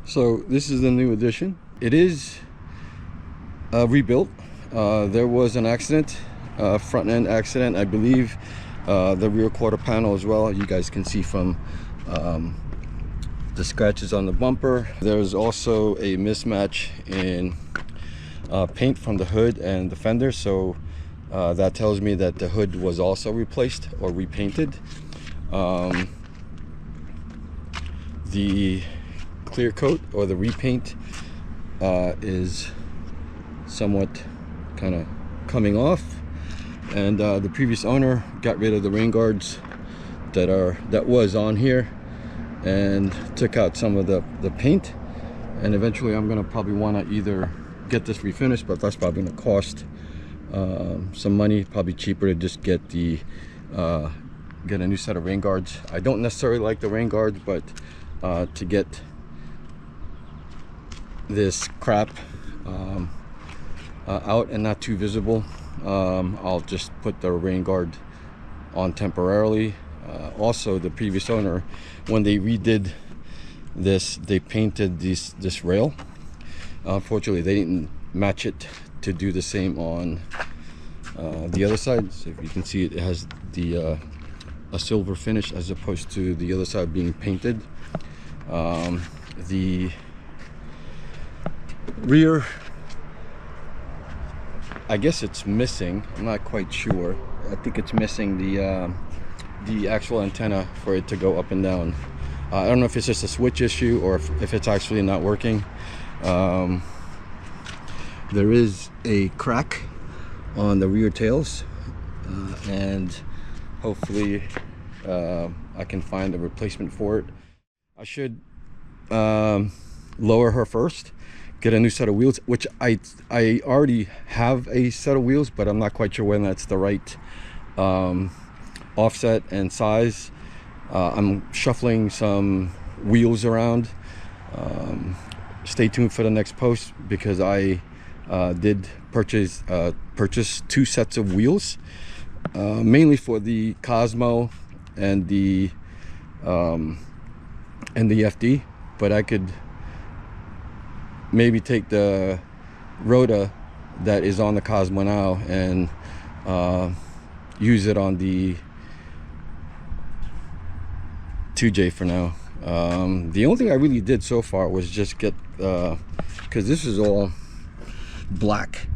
So this is the new edition. It is rebuilt. There was an accident, front end accident, I believe. The rear quarter panel as well, you guys can see from the scratches on the bumper. There's also a mismatch in paint from the hood and the fender, so that tells me that the hood was also replaced or repainted. The clear coat or the repaint is somewhat kind of coming off, and the previous owner got rid of the rain guards that was on here and took out some of the paint. And eventually I'm gonna probably want to either get this refinished, but that's probably gonna cost some money. Probably cheaper to just get a new set of rain guards. I don't necessarily like the rain guards, but to get this crap out and not too visible, I'll just put the rain guard on temporarily. Also, the previous owner, when they redid this, they painted this rail. Unfortunately, they didn't match it to do the same on the other side. So if you can see, it has a silver finish as opposed to the other side being painted. The rear, I guess it's missing. I'm not quite sure. I think it's missing the actual antenna for it to go up and down. I don't know if it's just a switch issue or if it's actually not working. There is a crack on the rear tails, and hopefully I can find a replacement for it. I should lower her first, get a new set of wheels, which I already have a set of wheels, but I'm not quite sure when that's the right offset and size. I'm shuffling some wheels around. Stay tuned for the next post, because I did purchase 2 sets of wheels, mainly for the Cosmo and the FD, but I could maybe take the Rota that is on the Cosmo now and use it on the 2J for now. The only thing I really did so far was just get, because this is all black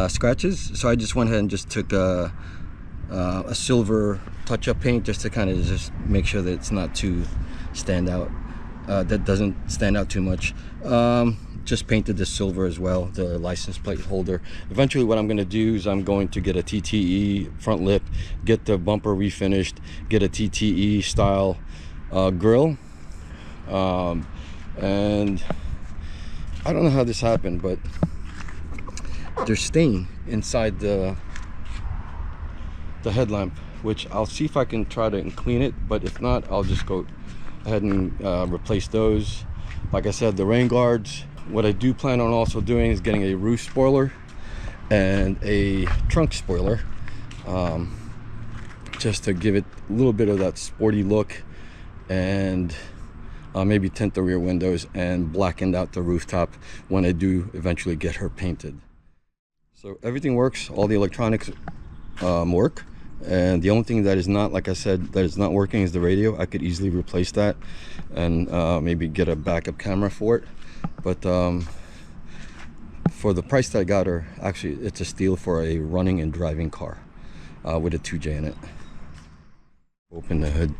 scratches, so I just went ahead and just took a silver touch-up paint just to kind of just make sure that it's not too stand out, that doesn't stand out too much. Just painted the silver as well, the license plate holder. Eventually what I'm going to do is I'm going to get a TTE front lip, get the bumper refinished, get a TTE style grill, and I don't know how this happened, but there's stain inside the headlamp, which I'll see if I can try to clean it, but if not, I'll just go ahead and replace those. Like I said, the rain guards, what I do plan on also doing is getting a roof spoiler and a trunk spoiler, just to give it a little bit of that sporty look, and maybe tint the rear windows and blacken out the rooftop when I do eventually get her painted. So everything works, all the electronics work, and the only thing that is not, like I said, that is not working is the radio. I could easily replace that and maybe get a backup camera for it, but for the price that I got her, actually it's a steal for a running and driving car with a 2J in it. Open the hood.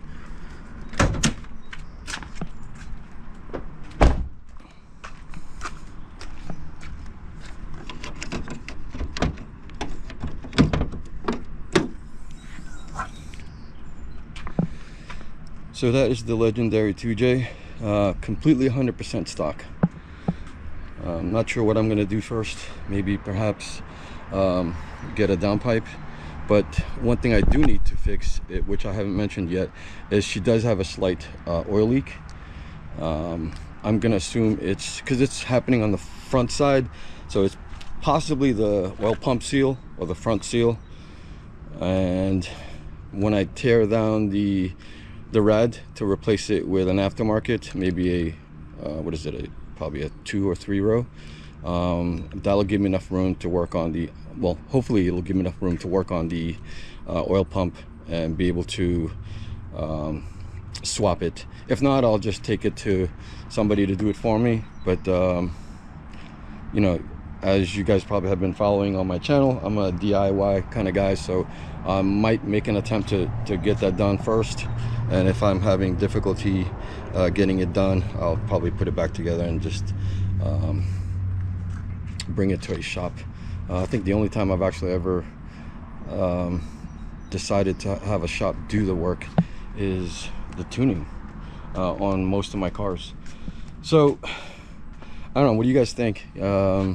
So that is the legendary 2J, completely 100% stock. I'm not sure what I'm going to do first. Maybe perhaps get a downpipe. But one thing I do need to fix, which I haven't mentioned yet, is she does have a slight oil leak. I'm going to assume it's because it's happening on the front side, so it's possibly the oil pump seal or the front seal. And when I tear down the rad to replace it with an aftermarket, maybe a what is it, a probably a 2 or 3 row. That'll give me enough room to work on the, well, hopefully it'll give me enough room to work on the oil pump and be able to swap it. If not, I'll just take it to somebody to do it for me. But you know, as you guys probably have been following on my channel, I'm a DIY kind of guy, so I might make an attempt to get that done first, and if I'm having difficulty getting it done, I'll probably put it back together and just bring it to a shop. I think the only time I've actually ever decided to have a shop do the work is the tuning on most of my cars. So I don't know, what do you guys think? Is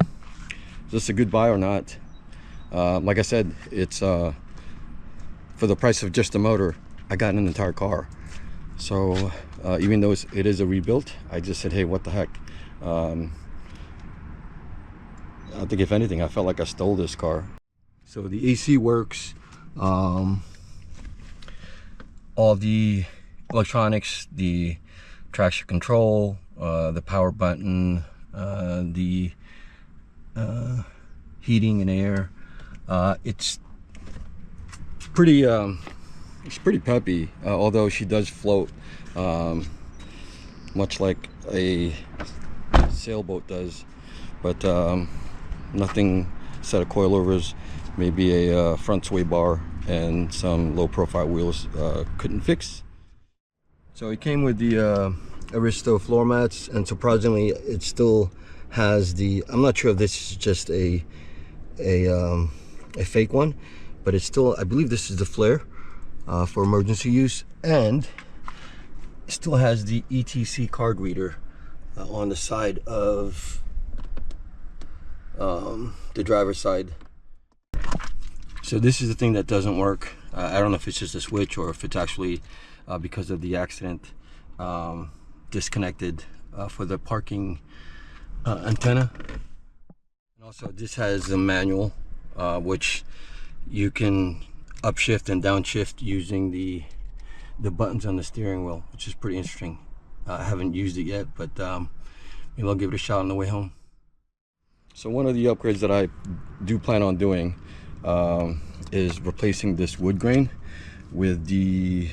this a good buy or not? Like I said, it's for the price of just a motor, I got an entire car. So even though it is a rebuild, I just said, hey, what the heck. I think if anything, I felt like I stole this car. So the AC works, all the electronics, the traction control, the power button, the heating and air. It's pretty peppy, although she does float much like a sailboat does, but nothing set of coilovers, maybe a front sway bar and some low profile wheels couldn't fix. So it came with the Aristo floor mats, and surprisingly it still has the, I'm not sure if this is just a fake one, but it's still, I believe this is the flare for emergency use, and it still has the ETC card reader on the side of the driver's side. So this is the thing that doesn't work. I don't know if it's just a switch or if it's actually because of the accident disconnected for the parking antenna. And also this has a manual which you can upshift and downshift using the buttons on the steering wheel, which is pretty interesting. I haven't used it yet, but maybe I'll give it a shot on the way home. So one of the upgrades that I do plan on doing is replacing this wood grain with the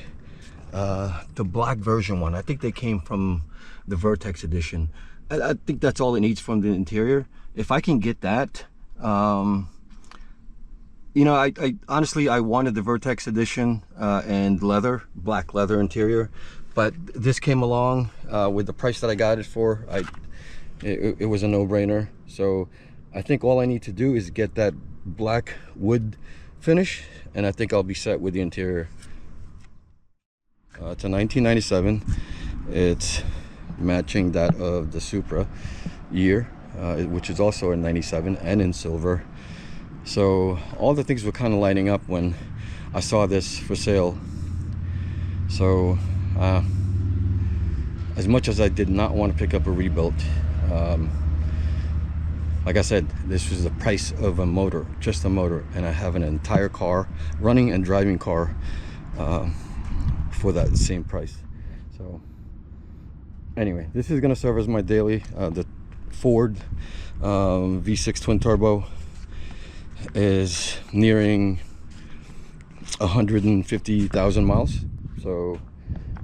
black version one. I think they came from the Vertex edition. I think that's all it needs from the interior. If I can get that, you know, I honestly, I wanted the Vertex edition and leather, black leather interior, but this came along with the price that I got it for. It was a no-brainer. So I think all I need to do is get that black wood finish, and I think I'll be set with the interior. It's a 1997. It's matching that of the Supra year, which is also a 97 and in silver. So all the things were kind of lining up when I saw this for sale. So as much as I did not want to pick up a rebuilt, like I said, this was the price of a motor, just a motor, and I have an entire car, running and driving car, for that same price. So anyway, this is going to serve as my daily. The Ford V6 twin turbo is nearing 150,000 miles, so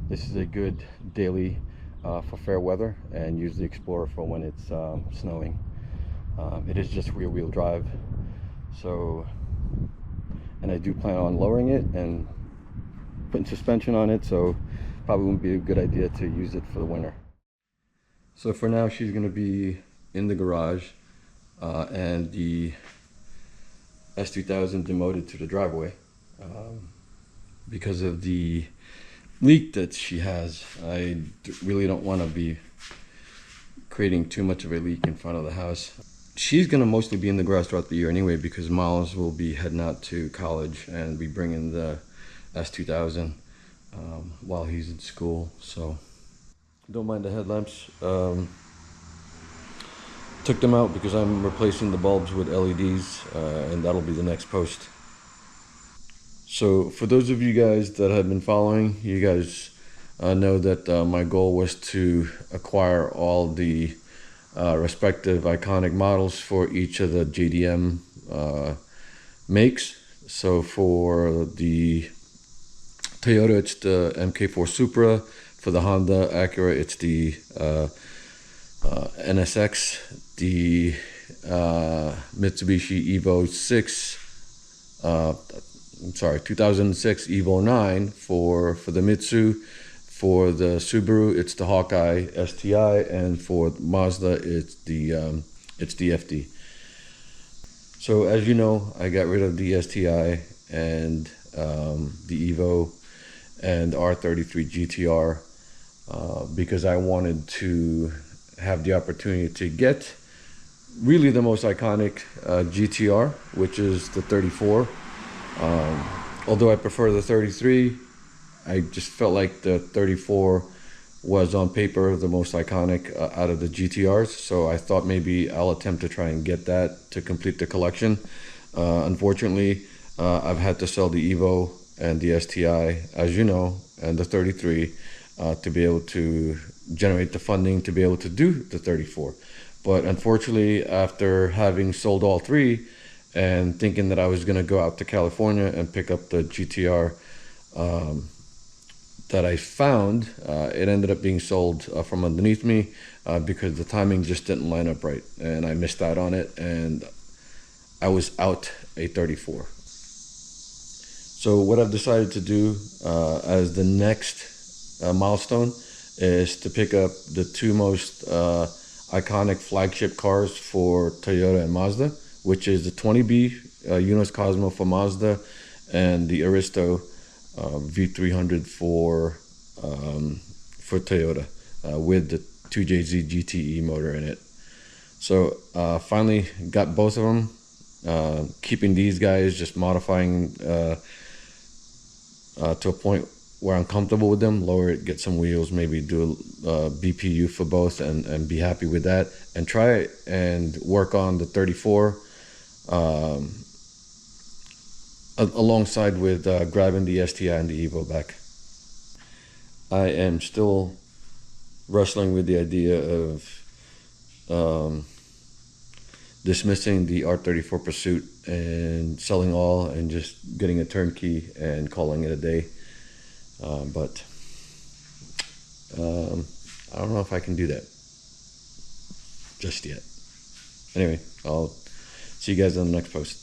this is a good daily for fair weather, and use the Explorer for when it's snowing. It is just rear-wheel drive, so, and I do plan on lowering it and putting suspension on it, so probably wouldn't be a good idea to use it for the winter. So for now, she's going to be in the garage, and the S2000 demoted to the driveway because of the leak that she has. I really don't want to be creating too much of a leak in front of the house. She's going to mostly be in the garage throughout the year anyway, because Miles will be heading out to college and be bringing the S2000 while he's in school. So don't mind the headlamps. Took them out because I'm replacing the bulbs with LEDs, and that'll be the next post. So for those of you guys that have been following, you guys know that my goal was to acquire all the respective iconic models for each of the JDM makes. So for the Toyota, it's the MK4 Supra. For the Honda Acura, it's the NSX. The Mitsubishi Evo 6. 2006 Evo 9 for the Mitsu. For the Subaru, it's the Hawkeye STI, and for Mazda, it's the FD. So as you know, I got rid of the STI and the Evo and R33 GTR because I wanted to have the opportunity to get really the most iconic GTR, which is the 34. Although I prefer the 33, I just felt like the 34 was on paper the most iconic out of the GTRs. So I thought maybe I'll attempt to try and get that to complete the collection. Unfortunately, I've had to sell the Evo and the STI, as you know, and the 33 to be able to generate the funding to be able to do the 34. But unfortunately, after having sold all three and thinking that I was going to go out to California and pick up the GTR that I found, it ended up being sold from underneath me because the timing just didn't line up right, and I missed out on it, and I was out a 34. So what I've decided to do as the next milestone is to pick up the two most iconic flagship cars for Toyota and Mazda, which is the 20B Yunos Cosmo for Mazda and the Aristo V300 for Toyota with the 2JZ GTE motor in it. So finally got both of them. Keeping these guys, just modifying to a point where I'm comfortable with them, lower it, get some wheels, maybe do a BPU for both and be happy with that, and try it and work on the 34 alongside with grabbing the STI and the Evo back. I am still wrestling with the idea of dismissing the R34 Pursuit and selling all and just getting a turnkey and calling it a day. But I don't know if I can do that just yet. Anyway, I'll see you guys on the next post.